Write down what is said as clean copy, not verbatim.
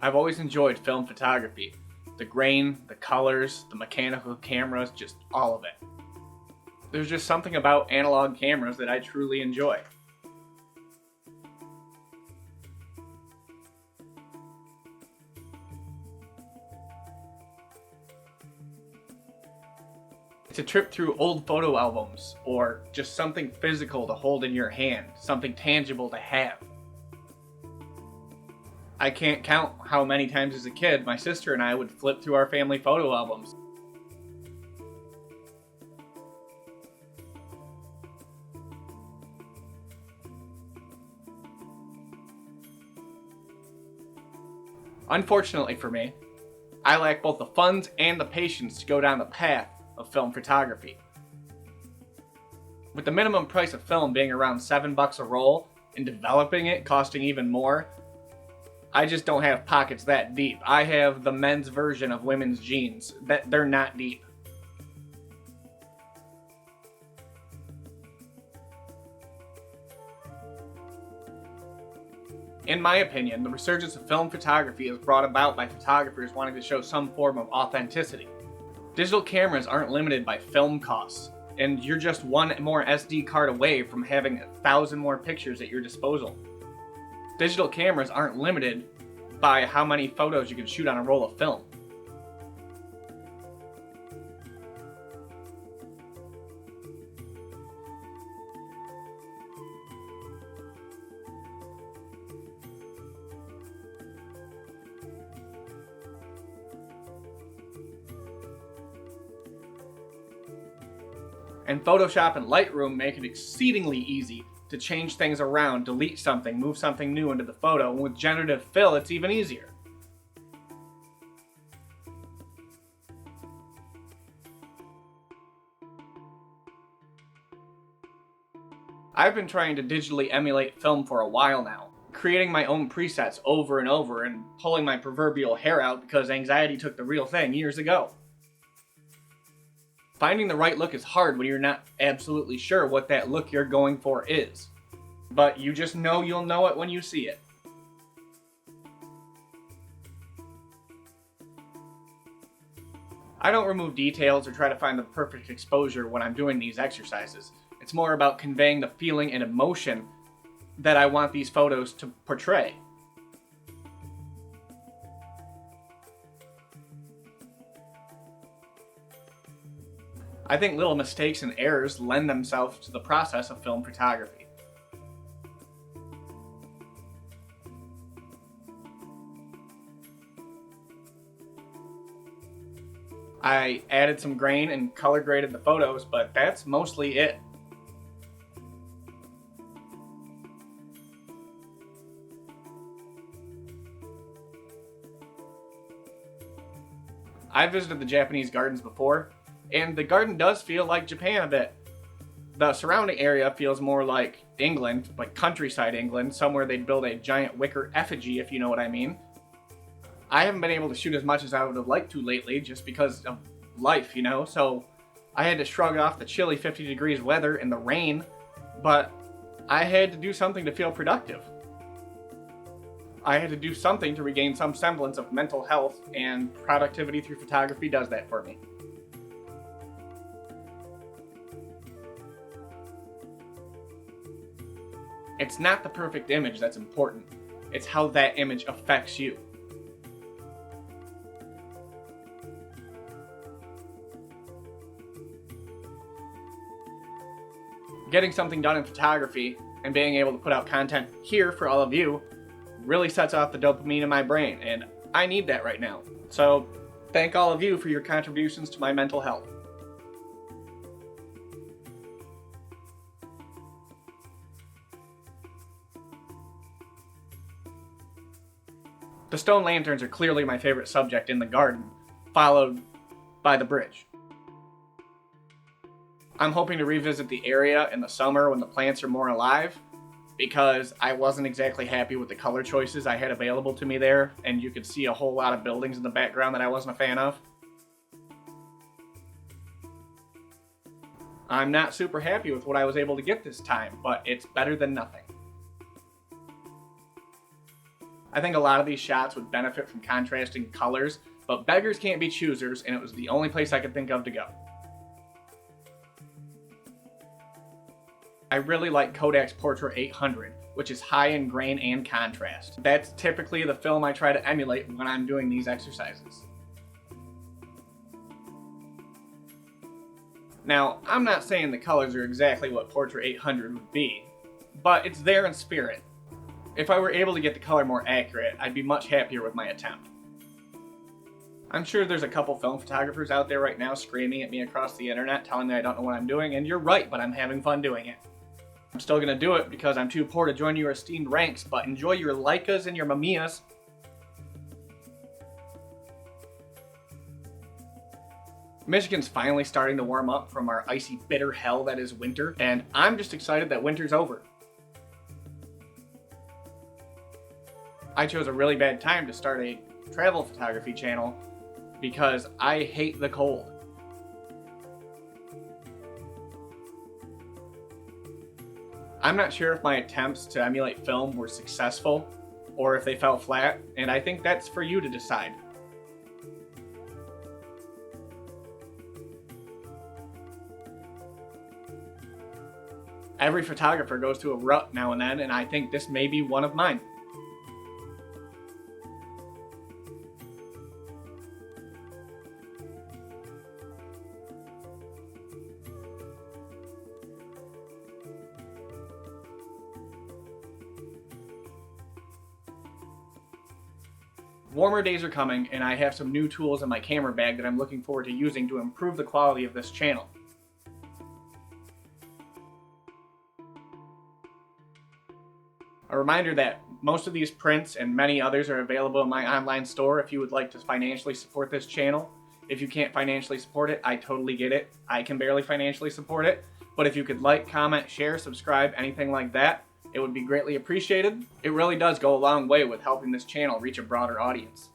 I've always enjoyed film photography. The grain, the colors, the mechanical cameras, just all of it. There's just something about analog cameras that I truly enjoy. It's a trip through old photo albums, or just something physical to hold in your hand, something tangible to have. I can't count how many times as a kid my sister and I would flip through our family photo albums. Unfortunately for me, I lack both the funds and the patience to go down the path of film photography. With the minimum price of film being around $7 a roll and developing it costing even more, I just don't have pockets that deep. I have the men's version of women's jeans. They're not deep. In my opinion, the resurgence of film photography is brought about by photographers wanting to show some form of authenticity. Digital cameras aren't limited by film costs, and you're just one more SD card away from having 1,000 more pictures at your disposal. Digital cameras aren't limited by how many photos you can shoot on a roll of film. And Photoshop and Lightroom make it exceedingly easy to change things around, delete something, move something new into the photo, and with generative fill it's even easier. I've been trying to digitally emulate film for a while now, creating my own presets over and over and pulling my proverbial hair out because anxiety took the real thing years ago. Finding the right look is hard when you're not absolutely sure what that look you're going for is. But you just know you'll know it when you see it. I don't remove details or try to find the perfect exposure when I'm doing these exercises. It's more about conveying the feeling and emotion that I want these photos to portray. I think little mistakes and errors lend themselves to the process of film photography. I added some grain and color graded the photos, but that's mostly it. I've visited the Japanese gardens before, and the garden does feel like Japan a bit. The surrounding area feels more like England, like countryside England, somewhere they'd build a giant wicker effigy, if you know what I mean. I haven't been able to shoot as much as I would have liked to lately, just because of life, so I had to shrug off the chilly 50 degrees weather and the rain, but I had to do something to feel productive. I had to do something to regain some semblance of mental health, and productivity through photography does that for me. It's not the perfect image that's important, it's how that image affects you. Getting something done in photography and being able to put out content here for all of you really sets off the dopamine in my brain, and I need that right now. So thank all of you for your contributions to my mental health. The stone lanterns are clearly my favorite subject in the garden, followed by the bridge. I'm hoping to revisit the area in the summer when the plants are more alive, because I wasn't exactly happy with the color choices I had available to me there, and you could see a whole lot of buildings in the background that I wasn't a fan of. I'm not super happy with what I was able to get this time, but it's better than nothing. I think a lot of these shots would benefit from contrasting colors, but beggars can't be choosers, and it was the only place I could think of to go. I really like Kodak's Portra 800, which is high in grain and contrast. That's typically the film I try to emulate when I'm doing these exercises. Now, I'm not saying the colors are exactly what Portra 800 would be, but it's there in spirit. If I were able to get the color more accurate, I'd be much happier with my attempt. I'm sure there's a couple film photographers out there right now screaming at me across the internet telling me I don't know what I'm doing, and you're right, but I'm having fun doing it. I'm still gonna do it because I'm too poor to join your esteemed ranks, but enjoy your Leicas and your Mamiyas. Michigan's finally starting to warm up from our icy, bitter hell that is winter, and I'm just excited that winter's over. I chose a really bad time to start a travel photography channel because I hate the cold. I'm not sure if my attempts to emulate film were successful or if they fell flat, and I think that's for you to decide. Every photographer goes through a rut now and then, and I think this may be one of mine. Warmer days are coming, and I have some new tools in my camera bag that I'm looking forward to using to improve the quality of this channel. A reminder that most of these prints and many others are available in my online store if you would like to financially support this channel. If you can't financially support it, I totally get it. I can barely financially support it. But if you could like, comment, share, subscribe, anything like that, it would be greatly appreciated. It really does go a long way with helping this channel reach a broader audience.